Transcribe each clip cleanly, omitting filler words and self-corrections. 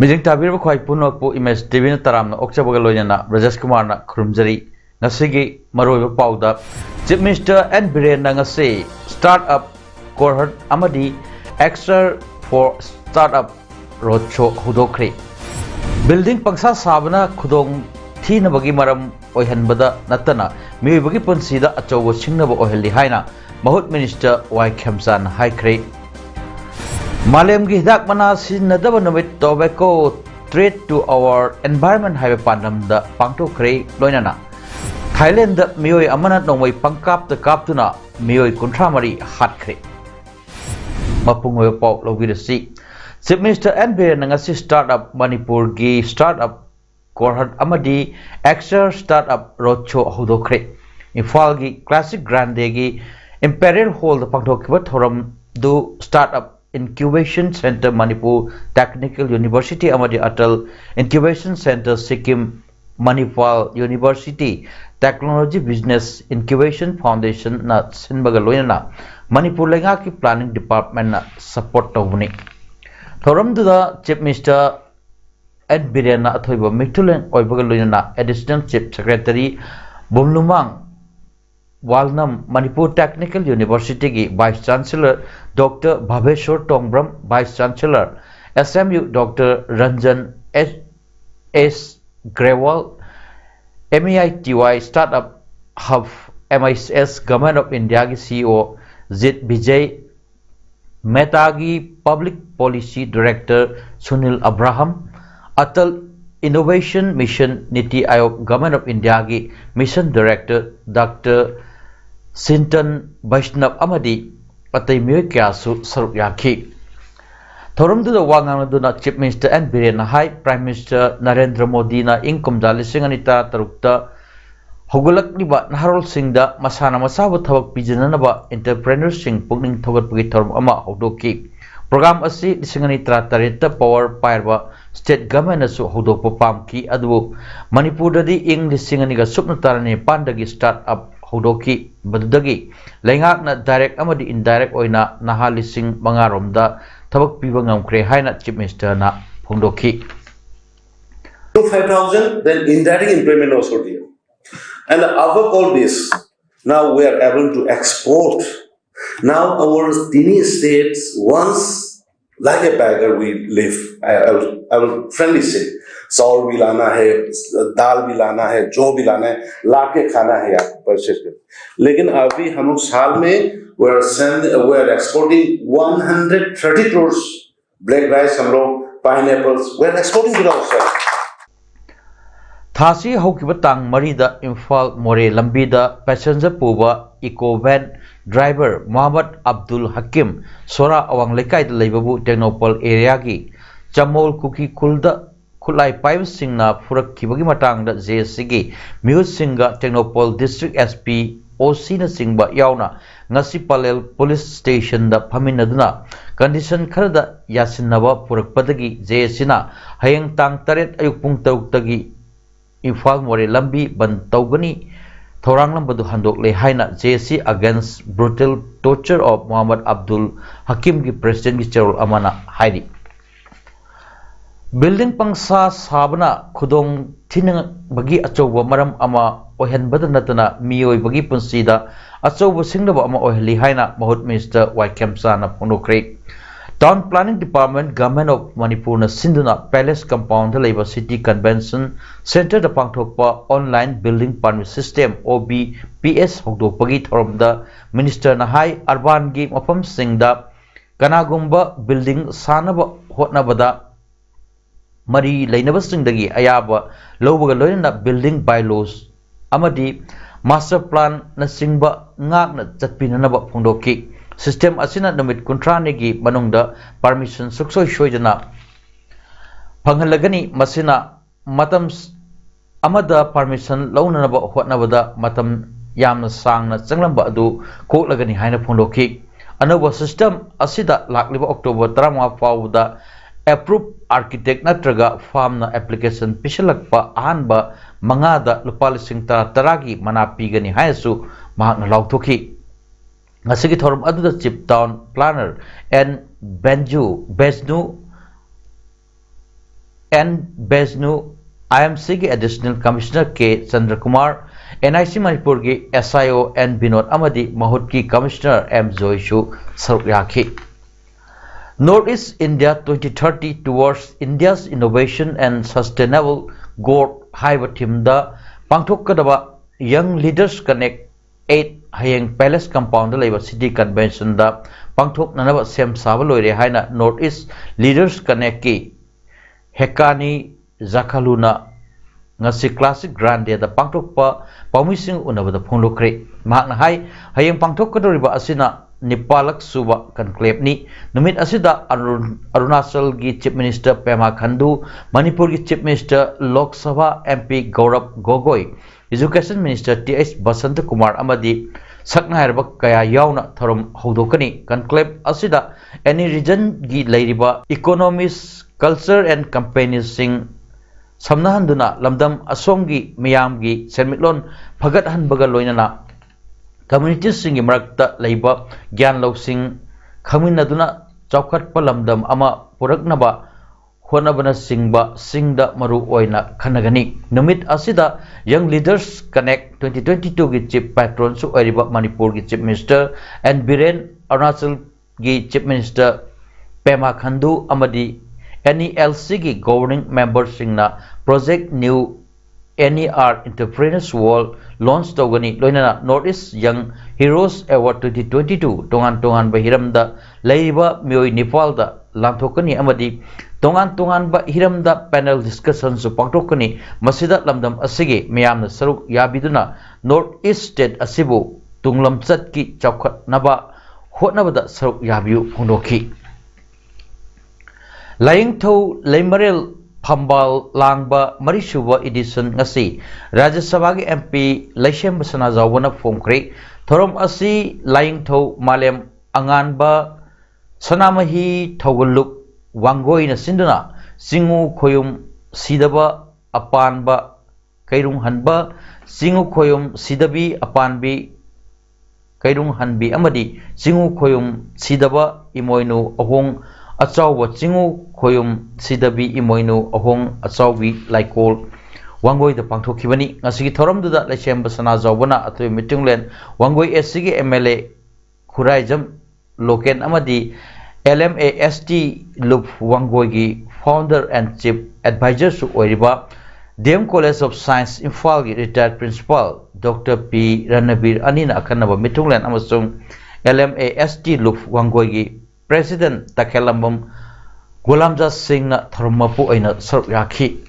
Mijing tabir ba khwai punok pu image TV na taram na okcha baga loyana Rajesh Kumar na khurumjari ngasigi maroi ba pauda Chief Minister N Biren na ngasi startup cohort amadi extra for startup roadshow hudokre building pangsa sabana khudong thina bagi maram oihanbada natana mi bagi punsida achowo singna ba ohelli haina mahut minister Y Khamsan haikre Malem gi hidak mana sinadaba namit tobacco threat to our environment haiba pandam da pangto kre loinana Thailand da mioi amana nongmai pangkap da kaptuna mioi kuntramari hat kre mapungoi pau logirasi Chief Minister N Biren ngasi startup Manipur gi startup cohort amadi extra startup roadshow hudokre Imphal gi classic grande gi Imperial Hall da pangto kiba thoram du startup Incubation Center Manipur Technical University amadi Atal Incubation Center Sikkim Manipal University Technology Business Incubation Foundation na sinbaga loina Manipur lenga ki planning department na support tawni thoram duda Chief Minister N Biren na athoiba mithulen oibaga loina Additional Chief Secretary Bumlumang Walnam Manipur Technical University ki Vice Chancellor Dr. Bhaveshwar Tongbram Vice Chancellor SMU Dr. Ranjan S. Grewal MEITY Startup Hub MIS Government of India ki CEO Zit Vijay Mehta ki Public Policy Director Sunil Abraham Atal Innovation Mission Niti Aayog Government of India ki Mission Director Dr. Sintan Vaishnav Amadi Patay Miyoy Kyasu Saruk Yaki Thorum du da wangang na Chief Minister N Biren na High Prime Minister Narendra Modi na ingkum da lising anita tarukta hugulak liba naharol sing da masana masawa thabak pijana ba entrepreneurs sing pugning thogat pagi thorum ama hodoki program asi lising anita tarita power pairba state government asu hodok papam ki adu Manipur da di ing lising aniga supna tarani pandagi startup Hodoki badudagi lengak na direct amadi indirect oina naha lising mangarom da tabak piba ngamkre haina Chief Minister na phongdoki 5,000 then indirect employment also there and above all this now we are able to export now our tiny states once like a beggar we live I will friendly say चावल भी लाना है दाल भी लाना है जो भी लाना है लाके खाना है आप परचेज कर लेकिन अभी हम लोग साल में we are exporting 130 crores black rice हम लोग pineapples we are exporting to outside Thasi hokiba tang marida Imphal More lambida passenger puba eco van driver Muhammad Abdul Hakim Sora awang lekai da leibabu Technopol area gi Chamol kuki kulda Kulai Pipe Singna Furak Kibagi Matang da JSG Muse Singa Technopol District SP OC na Singba Yauna Ngasi Palel Police Station da Paminaduna Condition Karada Yasinaba Furak Padagi JSina Hayang Tang Taret Ayukpung Tautagi Imphal More Lambi Ban Taugani Thorang Lambadu Handok Le Haina JSC against brutal torture of Muhammad Abdul Hakim ki President ki Charul Amana Haidi Building pangsa sabana khudong thinang bagi achoba maram ama ohenbada natana mioi bagi punsida achoba singnaba ama ohli haina mahut Minister Y Khamsan na phonokre Town Planning Department Government of Manipur na sinduna Palace Compound leba City Convention Center da pangthokpa online building permit system OBPS hokdok bagi thoromda Minister na hai urban gi mafam singda kanagumba building sanaba hotnabada Mari Lainabasingdagi Ayaba Lobaga Loina building bylaws Amadi master plan na singba ngak na chatpinanaba phongdoki system asina numit kuntrani gi manungda permission suksoi shoidana panghalagani masina matam amada permission launanaba hotnabada matam yamna sangna changlamba adu koklagani haina phondoki anova system asida lakliba October 35 fawda approved architect natraga farm na application pisalakpa ahanba mangada lupalising taragi mana pigani haisu mahakna lauthoki ngasigi thorum aduda chip town planner and Beznu IMC ki additional commissioner K Chandra Kumar NIC Manipur ki SIO N Binod amadi mahut ki commissioner M Joishu saruk yakhi Northeast India 2030 towards India's innovation and sustainable growth haiba thimda pangthokadaba Young Leaders Connect 8 hayeng Palace Compound laiba City Convention da pangthoknanaba sem saba loire haina Northeast Leaders Connect ki Hekani Zakaluna ngasi classic grande da pangthokpa pamising unabada phonglokre mahakna hai hayeng pangthokadoriba asina Nipalak Suba conclave ni numit asida Arunachal gi Chief Minister Pema Khandu Manipur gi Chief Minister Lok Sabha MP Gaurav Gogoi Education Minister T.S. Basant Kumar amadi sakna harba kaya yauna thorum hodokani conclave asida any region gi leiriba economies culture and companies sing samnahanduna lamdam asomgi miyamgi senmitlon phagat hanbaga loinana communities singi marakta leiba gyan losing khaminaduna chawkhat palamdam ama puraknaba honabana singda maru oina khanagani numit asida Young Leaders Connect 2022 gi chief patron su oiriba Manipur gi chief minister and Biren Arunachal gi chief minister Pema Khandu amadi NELC gi governing members singna project new NER Entrepreneurs Wall launch togani loinana Northeast Young Heroes Award 2022 tongan bahiramda leiba mioi Nepal da lanthokani amadi tongan ba hiramda panel discussion su pangtokani masida lamdam asigi miyamna saruk yabiduna Northeast State asibu tunglamchat ki chawkhat naba hotnabada saruk yabiu phondoki Layingtho Leimarel Pambal Langba Marisuba edition ngasi Rajya Sabha gi MP Laishem Basana Zawwana Phomkre Thorom asi Layingtho Malem Anganba Sanamahi Thoguluk Wangoi na sinduna Singu Khoyum Sidaba Apanba Kairung Hanba Singu Khoyum Sidabi Apanbi Kairung Hanbi amadi Singu Khoyum Sidaba Imoinu Ahong Achawba Chingu Khoyum Sidabi Imoinu Ahong Achawbi Laikol Wangoi da pangthokibani ngasigi thoramduda Laishem Basana Zawbana atoi mitunglen Wangoi SCG MLA Khuraijam Loken amadi LMAST Lup Wangoi gi founder and chief advisor su oiriba DM College of Science Imphal gi retired principal Dr. P Ranabir Anina akanaba mitunglen amasung LMAST Lup Wangoi gi President Takelambam Gulamjas Singh na Tharmapu aina saruk yakhi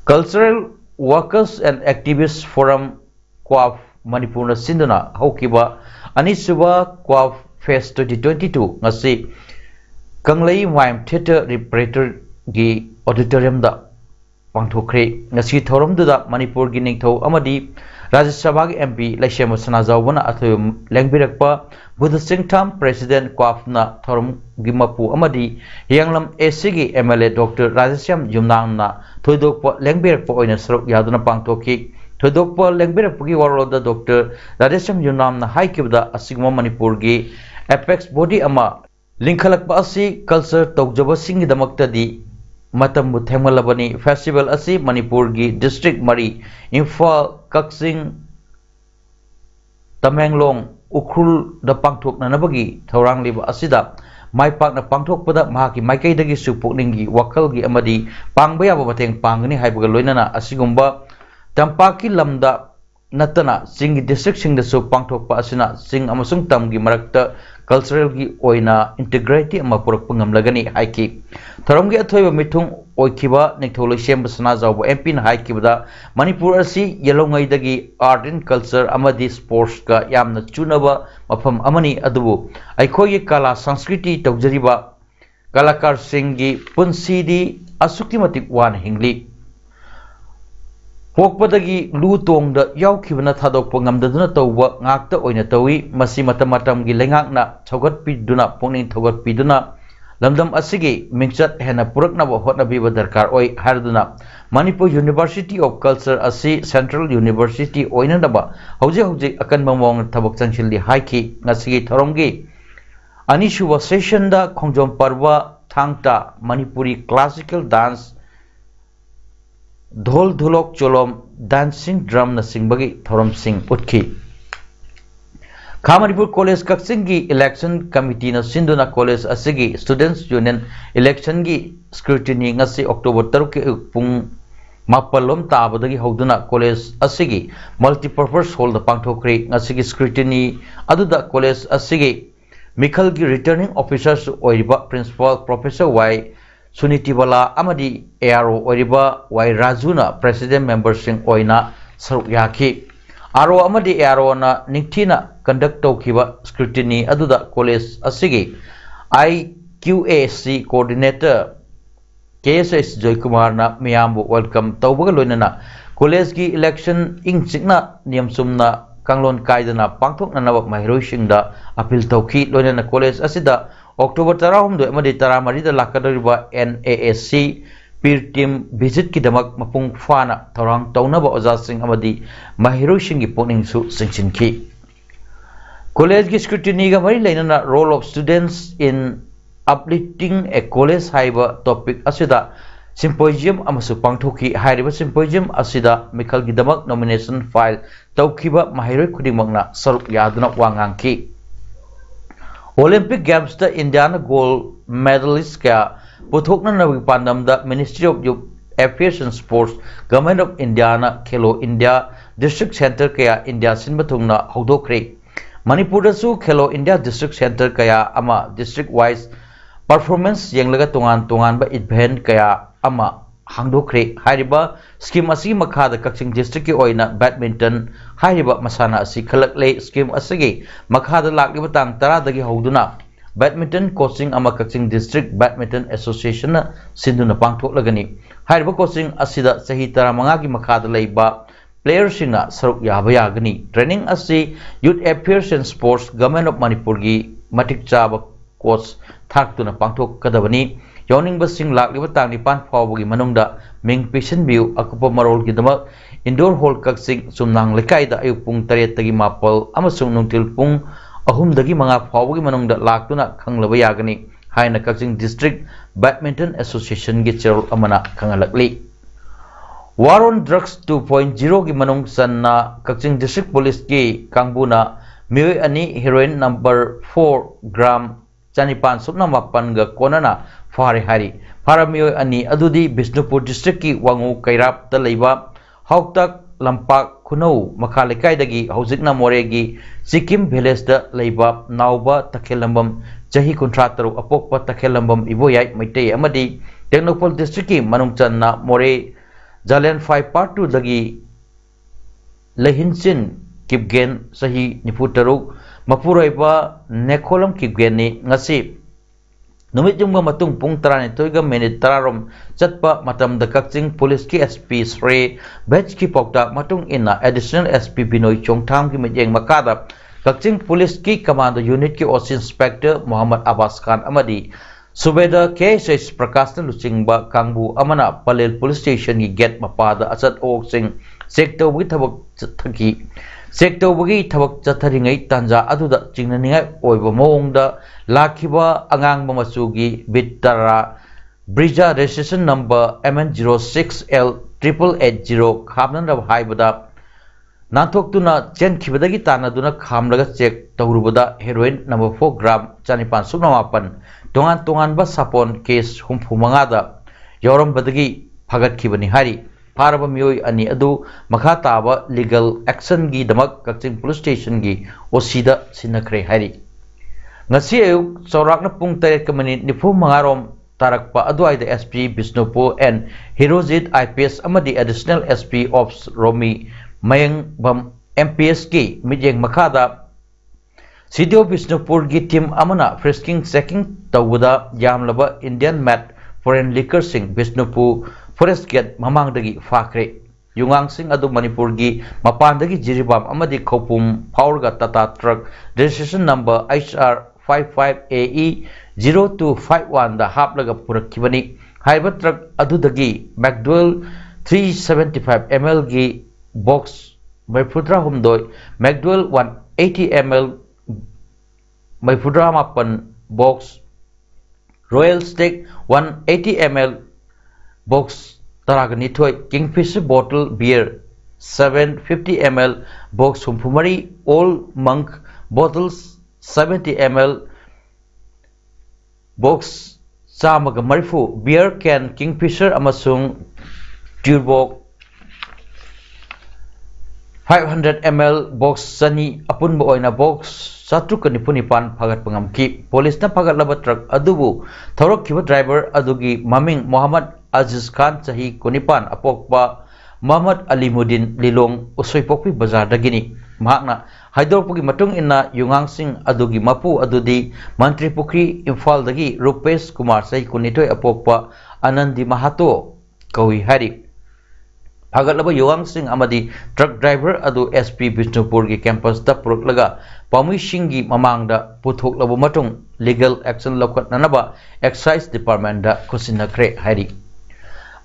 Cultural Workers and Activists Forum Kwaf Manipur na sinduna haukiba anisuba Kwaf Fest 2022 ngasi Kanglei Mime Theatre Repertoire gi auditorium da pangthokre ngasi thoramduda Manipur gi ningtho amadi Rajya Sabha gi MP Laishem Basana Zawbana athoy lengbirakpa Buddha Singh Tham President Kwafna Thorum Gimapu Amadi Yanglam ACG MLA Dr. Rajasyam Jumnang na Thoidokpa Lengbirakpa oina saruk yaduna pangthoki Thoidokpa Lengbirakpa gi waroda Dr. Rajasyam Jumnang na haikibda asigma Manipur gi apex body ama linkhalakpa asi culture tawjaba singi damakta di matambu thengmalabani festival asi Manipur gi district mari Imphal Kaksing Tamenglong Ukrul da pangthokna nabagi thorang liba asida maipakna pangthokpada mahaki maikaidagi supukningi wakalgi amadi pangbaya ba mateng pangani haibaga loinana asigumba tampaki lamda नतना Singh district सिंग दसु पांगथोकपा असिना सिंग अमसुंग तमगी मरक्ता cultural की ओइना integrity अमा पुरकपा ngamlagani हाइकी थरमगी अथोइबा मिथुंग ओइखिबा निथोलै same सना जावबा MP ना हाइकिबदा मणिपुर असि येलोंगैदगी art and culture अमदी sports का यामना चुनबा मफम अमनी अदुबु अखोगी कला संस्कृति तौजरिबा कलाकार सिंगी पुंसीदी असुकी मतिक वान हिंगली पोकपदगी लू तोंग याउखिबना थादोकपा ngamdaduna tawba ngakta oina tawi masi matam gi lengakna thogat piduna pongning thogat piduna lamdam asigi mingchat hena puraknaba hotnabiba darkar oi harduna Manipur University of Culture asi Central University oina daba hauji akan mamong thabak changchilli haiki ngasigi thoromgi anishuwa session da khongjom parwa thangta Manipuri classical dance ढोल धुलोक Cholom dancing drum न सिंबगी theorem सिंग उठकी खामरिपुर college Kakching की election committee न सिंधुना college असिगी students union election की scrutiny ngasi October 3 के पुंग मापलोम ताबदगी हौदुना कॉलेज असिगी मल्टीपर्पस हॉल द पांगथोक्री ngasi की स्क्रूटिनी अदुदा कॉलेज असिगी मिखल की रिटर्निंग ऑफिसर्स ओइबा प्रिंसिपल प्रोफेसर वाई सुनीतिबला अमदी एआरओ ओरिबा वाई राजुना प्रेसिडेंट मेंबर सिंह ओइना सरुक याखी आरओ अमदी एआरओ ना निथिना कंडक्ट तौखिबा स्क्रूटिनी अदुदा कॉलेज असिगी आईक्यूएसी कोऑर्डिनेटर केएसएस जयकुमार ना मियामबु वेलकम तौबगा लोइनना कॉलेज की इलेक्शन इंग चिकना नियम सुमना कांगलोन कायदना पांगथोकननबा महिरोइसिंगदा अपील तौखी लोइनना कॉलेज असिदा October 13 amadi 13 da lakadariba NAAC peer team visit ki damak mapung fana thorang taunaba oja sing amadi mahiroi sing gi poning su singchin ki college gi scrutiny ga mari lainana role of students in uplifting a college haiba topic asida symposium amasu pangthoki hairiba symposium asida mikhal gi damak nomination file taukiba mahiroi khudimangna saruk yaduna wangang ki Olympic Games da India na gold medalist kya puthokna nabi pandam da Ministry of Youth Affairs and Sports Government of India na Khelo India District Center kya India sin bathungna hodokre Manipur da su Khelo India District Center kya ama district wise performance yenglaga tongan ba event kya ama hangdokre hairiba scheme asi makhada Kaching district ki oina badminton hairiba masana asi khalakle scheme asigi makhada lakliba tang 10 dagi hoduna badminton coaching ama Kaching district badminton association na sinduna pangthok lagani hairiba coaching asida sahi 15 gi makhada leiba players singa saruk yaba yagani training asi youth affairs and sports government of Manipur gi matik chaba coach thaktuna pangthok kadabani Yawning basing lakliba tang nipan fawagi manungda ming patient view akupa marol gidamak indoor hall kaksing sumnang lekai da ayuk pung 3 tagi mapal amasung nungtil pung ahum dagi mga fawagi manungda laktuna khanglaba yagani haina Kaching district badminton association gi chairol amana khangalakli war on drugs 2.0 gi manung sanna Kaching district police ki kangbuna mioi ani heroin number 4 gram chanipan supna mapan ga konana Fare hari Paramio ani adudi Bisnupur district ki wangu kairap da leiba hauktak lampak kunau makhalekai dagi hauzikna moregi Sikkim village da leiba nauba takhelambam jahi contractor apokpa takhelambam iboyai maitei amadi Technopol district ki manungchanna more Jalen 5 part 2 dagi lehinchin kipgen sahi niputaruk mapuroiba nekholam kipgen ni ngasi Numit yung matung pung tarani toiga minute tararom chatpa matam da Kaching police ki SP Sri batch ki pokta matung ina additional SP Binoy Chongtham ki majeng makada Kaching police ki commando unit ki os inspector Muhammad Abbas Khan amadi Subeda KSS Prakash Luchingba Kangbu amana Palel police station ki gate mapada asat ok sing sector wi thabak thaki sector wi thabak chatharingai tanja aduda chingnaningai oiba mongda lakhiba angang mamasugi bitara brija registration number MN06L8880 khamnan rab haibada nanthok chen khibadagi tanaduna khamlaga check tawrubada heroin number 4 gram chanipan subnamapan tongan ba sapon case humphumanga da yoram badagi phagat khibani hari ꯐꯥꯔꯕ ꯃꯤꯑꯣꯏ ꯑꯅꯤ ꯑꯗꯨ ꯃꯈꯥ ꯇꯥꯕ legal ꯑꯦꯛꯁꯟꯒꯤꯗꯃꯛ Kakching police ꯁ꯭ꯇꯦꯁꯟꯒꯤ OCꯗ ꯁꯤꯟꯅꯈ꯭ꯔꯦ ꯍꯥꯏꯔꯤ ngasi ayuk chaurakna pung 3:45 rom tarakpa aduaida SP Bisnupur and Hirojit IPS amadi additional SP Ops Romi Mayangbam MPS ki midyeng makada CDO Bisnupur gi team amana frisking checking tawuda yamlaba Indian Mad Foreign Liquor Sing Bisnupur Forest Gate mamangdagi fakre Yungang Sing adu Manipur gi mapandagi jiribam amadi khopum phaurga Tata truck registration number HR 55AE 0251 da haplaga purakibani haiba truck adudagi McDowell 375 ml gi box maifudra humdoi McDowell 180 ml maifudra mapan box Royal Steak 180 ml box taragani thoi Kingfisher bottle beer 750 ml box humfumari Old Monk bottles 70 ml box Samaga Marifu beer can Kingfisher amasung Turbo 500 ml box Sani apunba oina box satrukani punipan pagat pangamki police na pagat laba truck adubu thorok kiba driver adugi maming Muhammad Aziz Khan sahi kunipan apokpa Muhammad Alimuddin Lilong Usoipokpi Bazar dagini mahakna Haidorpugi matung inna Yungang Sing adugi mapu adudi Mantri Pukri Imphal dagi Rupesh Kumar sahi kunitoy apokpa Anandi Mahato kawi hari Pagatlaba Yungang Sing amadi truck driver adu SP Bisnupur gi campus da purutlaga Pamui Singgi mamangda puthoklaba matung legal action lokatnanaba excise department da kusinakre hari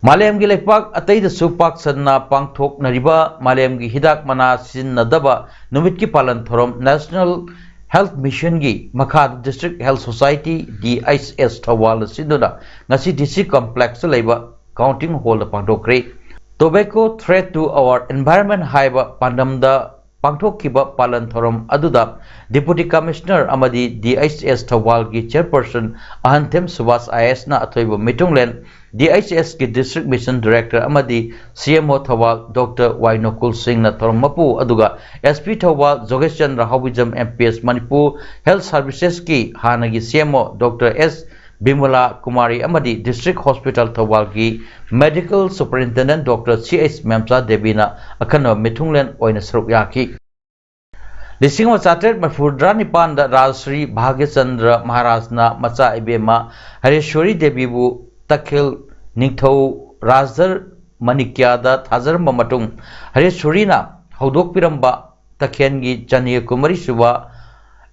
Malem gi lepak atai da supak sanna pangthok nariba Malem gi hidak mana sinnadaba numit ki palan thorom National Health Mission gi Makhad District Health Society DIS Thawal sinuna ngasi DC complex laiba counting hall da pangthokre Tobacco threat to our environment haiba pandamda pangthokkiba palan thorom aduda Deputy Commissioner amadi DIS Thawal gi chairperson Ahanthem Subhas IS na athoiba mitunglen DIS ki District Mission Director amadi CMO Thawal Dr. Wainokul Singh na thorom mapu aduga SP Thawal Jogesh Chandra Hawijam MPS Manipur Health Services ki hanagi CMO Dr. S Bimala Kumari amadi District Hospital Thawal gi Medical Superintendent Dr. C.H. Memsa Devina akano mitunglen oina saruk yaki Lising Chatet Mafudra Nipanda Rajshri Bhagyachandra Maharajna Macha Ibema Hareshwari Devibu Takhil Ningthau Rajdar Manikyada Thazaramba matung Hareshwarina Haudokpiramba Takhengi Chaniya Kumari Suba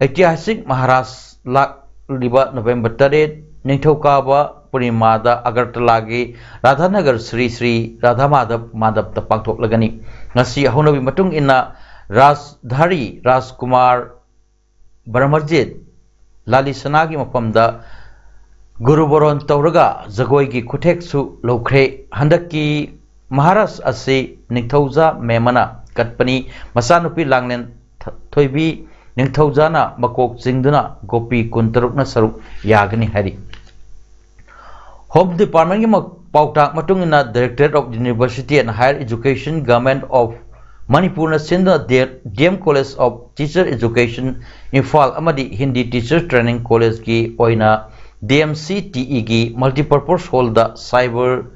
Aityahasik Maharaj Lak Liba November 3 Ningthokaba Purnimada Agartalagi Radhanagar Sri Sri Radhamadab Madab ta pangthok lagani ngasi ahonabi matung ina Rajdhari Rajkumar Baramarjit Lali Sanagi mapamda Guru Boron Tauraga Zagoigi Kuteksu Lokre Handaki Maharaj Asi Ningthauja Memana Katpani Masanupi Langnen Thoibi Ningthaujana Makok Jingduna Gopi Kuntarukna Saruk Yagani Hari Home Department gi pautak matungina Directorate of University and Higher Education Government of Manipur na sinda DM College of Teacher Education Imphal amadi Hindi Teacher Training College gi oina DMCTE gi multipurpose hall da cyber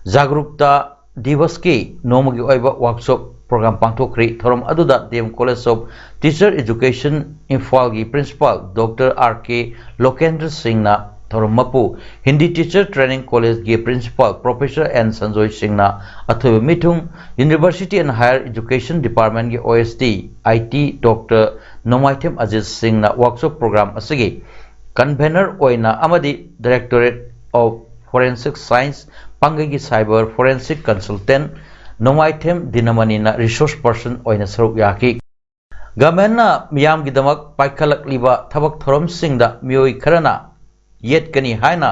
jagrukta divas ki nomagi oiba workshop program pangthokri thorom aduda DM College of Teacher Education Imphal gi principal Dr. RK Lokendra Singh na thorom mapu Hindi Teacher Training College gi principal Professor N Sanjoy Singh na athoiba mitung University and Higher Education Department gi OSD IT Dr. Nomaithem Aziz Singh na workshop program asigi convener oina amadi Directorate of Forensic Science pangagi cyber forensic consultant Nomaithem Dinamani na resource person oina saruk yaki government na miyam gidamak paikhalak liba thabak thorom singda mioi kharana yet kani haina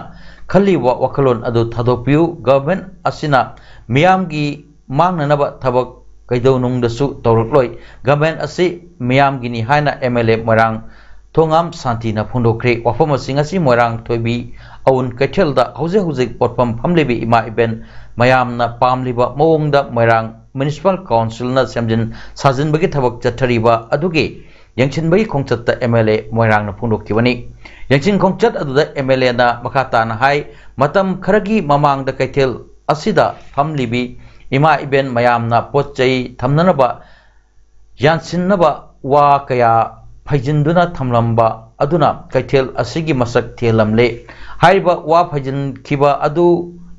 khaliwa wakalon adu thadopyu government asina miyam gi mangnanaba thabak kaidonung dasu tawrakloi government asi miyam gini haina MLA marang Thongam Santina Phondokre wafam asing asi moirang thoibi aun kaithelda hauzik potpam phamlebi ima iben mayamna pamliba mawongda moirang municipal council na semjin sajinbagi thabak chathariba adugi yangchinbagi khongchatta MLA moirang na phondokibani yangchin khongchat aduda MLA na makata na hai matam kharagi mamangda kaithel asida phamlibi ima iben mayamna potchai thamnanaba yansinnaba wa kaya phajinduna thamlamba aduna kaithel asigi masak thelamle haiba wa phajin khiba adu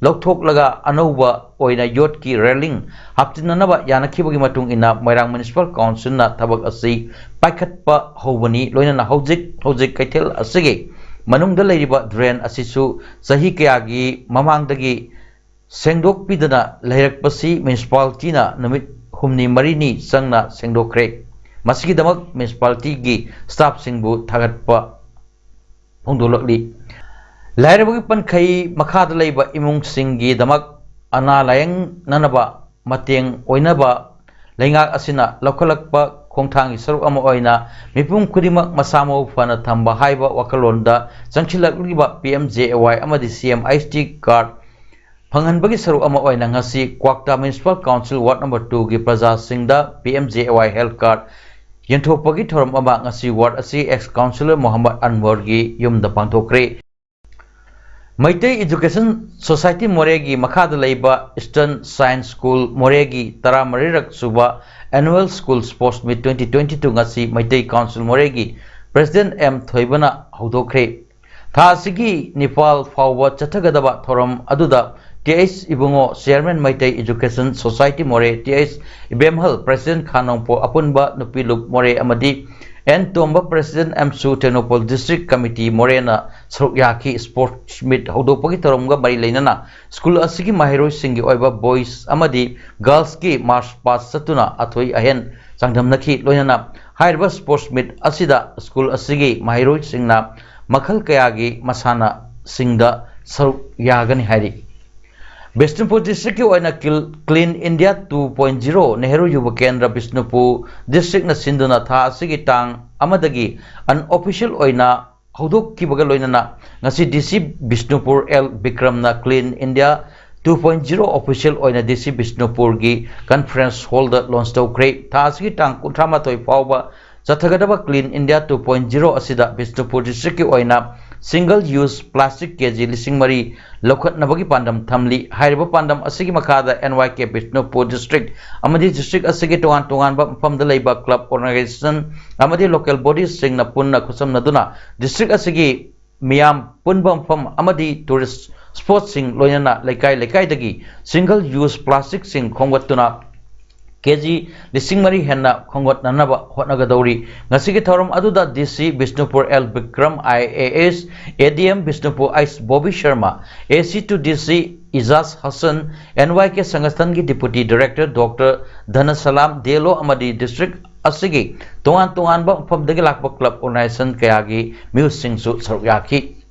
lokthok laga anauba oina yot ki railing haptinanaba yanakhibagi matung ina moirang municipal council na thabak asi paikhatpa hobani loinana hojik kaithel asigi manungda leiriba drain asisu sahi kayagi mamangdagi sengdok pidana leirakpasi municipality na numit humni marini sangna sengdokre masigi damak municipality gi staff singbu thagatpa phongdolakli lairabagi pankhai makhada leiba imung singi damak ana layang nanaba mateng oinaba leingak asina lokhalakpa khongthangi saruk ama oina mipum kudimak masamo fana thamba haiba wakalonda changchilakliba PMJAY amadi CMIST card Panghanbagi saru ama oina ngasi Kwakta Municipal Council Ward number 2 gi praja singda PMJAY health card yenthopagi thoram ama ngasi ward asi ex councillor Muhammad Anwar gi yumda pangthokre Maitei Education Society Moregi makhada leiba Eastern Science School Moregi taramarirak suba annual school sports meet 2022 ngasi Maitei Council Moregi President M Thoibana hodokre thasigi Nepal fawwa chathagadaba thoram aduda TS Ibungo Chairman Maitei Education Society More TS Ibemhal President Khanongpo Apunba Nupiluk More Amadi and Tomba President Amsu Tenopol District Committee Morena Sarukyaki Sports Meet Hodopagi Toromga Bari Lainana School Asigi Mahiro Singi Oiba Boys Amadi Girls Ki March Past Satuna Athoi Ahen Sangdamnaki Loinana Haiba Sports Meet Asida School Asigi Mahiro Singna Makhal Kayagi Masana Singda Sarukyagani Hari Bishnupur District ki oina Clean India 2.0 Nehru Yuva Kendra Bishnupur District na sinduna tha asigi tang amadagi unofficial oina hodok ki bagal oina ngasi DC Bishnupur L Bikram na Clean India 2.0 official oina DC Bishnupur gi conference hall da launch tawkre tha asigi tang kuntrama toi pawba chathagadaba Clean India 2.0 asida Bishnupur District ki oina single use plastic kg lising mari lokhat nabagi pandam thamli hairiba pandam asigi makada NYK Bishnupur district amadi district asigi tongan ba famda leiba club organization amadi local bodies sing na punna khusam naduna district asigi miyam punbam fam amadi tourist sports sing loyana lekai dagi single use plastic sing khongwatuna KG lising mari henna khongot nanaba hotnagadori ngasigi thoram aduda DC Bishnupur L Bikram IAS ADM Bishnupur Ice Bobby Sharma AC2 DC Izaz Hassan NYK Sangastan gi Deputy Director Dr Dhanasalam Delo Amadi District asigi tongan ba famdagi lakpa club organization kayagi musing su sarukyaki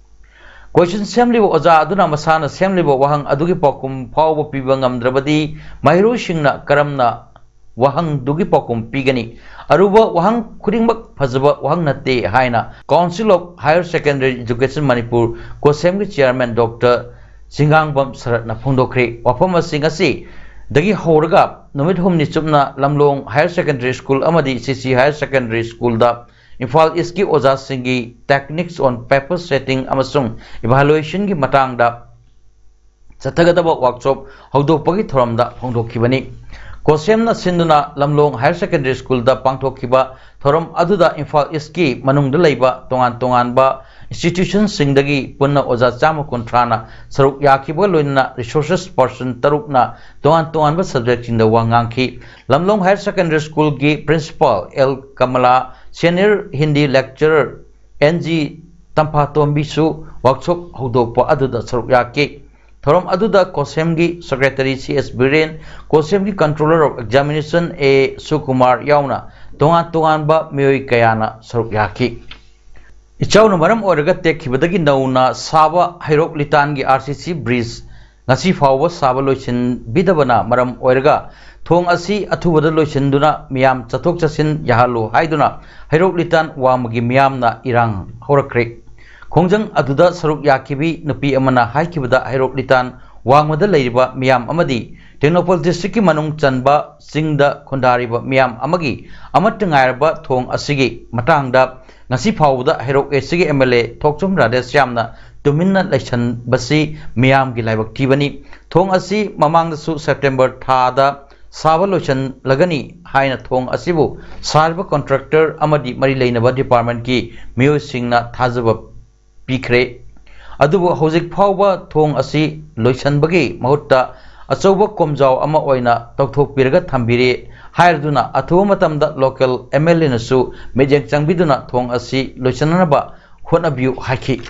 Question Assembly Oza Aduna Masana Assembly Wahang Adugi Pokum Power Pibangam Drabadi Mahiro Shingna Karamna Wahang Dugi Pokum Pigani Aruba Wahang Kuringbak Fazaba Wahang Nate Haina Council of Higher Secondary Education Manipur Assembly Chairman Dr. Singangbam Saratna Phondokre Wafama Singasi Dagi Horaga Numit Humni Chupna Lamlong Higher Secondary School Amadi CC Higher Secondary School da Infal Iski Oza Singi Techniques on Paper Setting Amasung Evaluation Gi Matang da Sathagadaba Workshop Hodopagi Thoramda Phondokibani Kosemna Sinduna Lamlong Higher Secondary School da Pangthokiba Thoram Aduda Infal Iski Manungda Leiba Tongan ba institution singdagi punna oza chama kontrana saruk yakiba loina resources person tarukna tongan ba subject in the wangangki Lamlong Higher Secondary School gi principal L Kamala senior Hindi lecturer NG Tampatombisu workshop hodokpa aduda saruk yaki Thoram aduda Kosemgi Secretary CS Biren Kosemgi Controller of Examination A Sukumar Yauna tongan ba miyoi kayana saruk yaki Ichau no maram oraga tek hibadagi nauna saba hairok litan gi RCC bridge ngasi fawba saba loisin bidabana maram oiraga thong asi athubada loisinduna miyam chathok chasin yahalu haiduna hairok litan wamagi miyamna irang horakre khongjang aduda saruk yakibi nupi amana haikibada hairok litan wangmada leiriba miyam amadi Tenopal district ki manung chanba singda khondariba miyam amagi amat ngairba thong asigi matangda ngasi phawda hairok esigi MLA thokchum radesh yamna tuminna lection basi miyam gi laibak tibani thong asi mamangdasu September thada Savaloshan Lagani Haina Thong Asibu Sarva contractor Amadi Mari Lainaba department ki Mio Singna Thazaba Pikre Adubu Hosik Pauba Thong Asi Loishan Bagi Mahutta Asoba Komjao Ama Oina Toktok Pirga Thambiri Hairduna Atumatamda local MLA Nasu Mejang Changbiduna Thong Asi Loishanaba Honabu Haki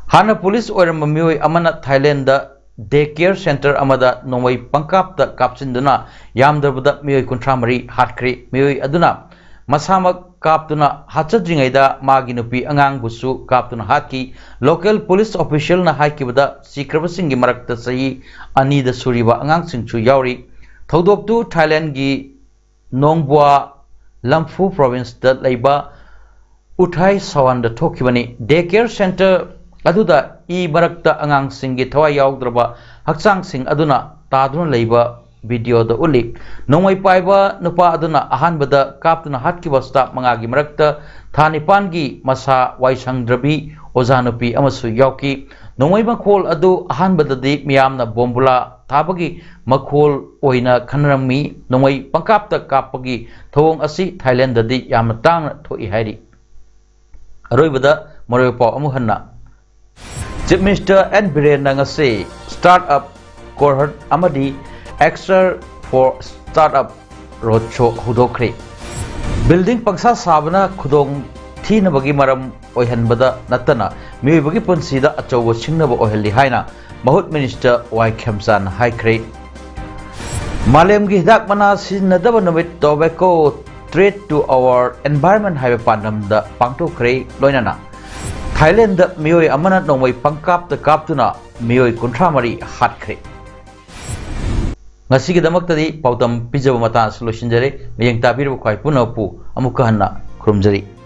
Hana Police or Mamioi Amana Thailand Daycare Center Amada Nomai Pankap the Kapsinduna Yamdabada Mui Kuntramari Hatkri Mui Aduna Masama Kaptuna Hatchadringaida Maginupi Angang Busu Kaptuna Haki local police official na Haikibada Sikrabasingi Marakta Sahi Anida Suriba Angang Singchu Yauri Thodoktu Thailand gi Nongbua Lamphu province da Laiba Uthai Sawanda Tokibani Daycare Center Aduda I Barakta Angang Singi Tawa Yaugdraba Haksang Sing Aduna Taduna Leiba video the Uli Nomai Paiba Nupa Aduna Ahanbada Kaptuna Hatkiba Stap Mangagi Marakta Thanipangi Masa Waisang Drabi Ozanupi Amasu Yauki Nomai Makol Adu Ahanbada Di Miyamna Bombula Tabagi Makol Oina Kanrami Nomai Pankapta Kapagi Thong Asi Thailand Di Yamatang to Ihari Aroibada Moropo Amuhanna Chief Minister and Biren Nangase Startup Cohort Amadi Extra for Startup Roadshow Hudokre Building Pangsa Sabana Kudong Tina Bagi Maram Oihanbada Natana Mui Bagi Punsida Achowo Singnaba Oheli Haina Mahut Minister Y Kemsan Haikre Malem Gidak Mana Sinadaba Numit Tobacco Trade to our environment Highway Pandam the Pangto Kre Loinana Thailand Mioi Amana Nomai Pankap the Kaptuna Mioi Kuntramari Hatkre Ngasigi Damaktadi Paudam Pijabamata Solution Jere Yang Tabir Bukai Punapu Amukahanna Krumjari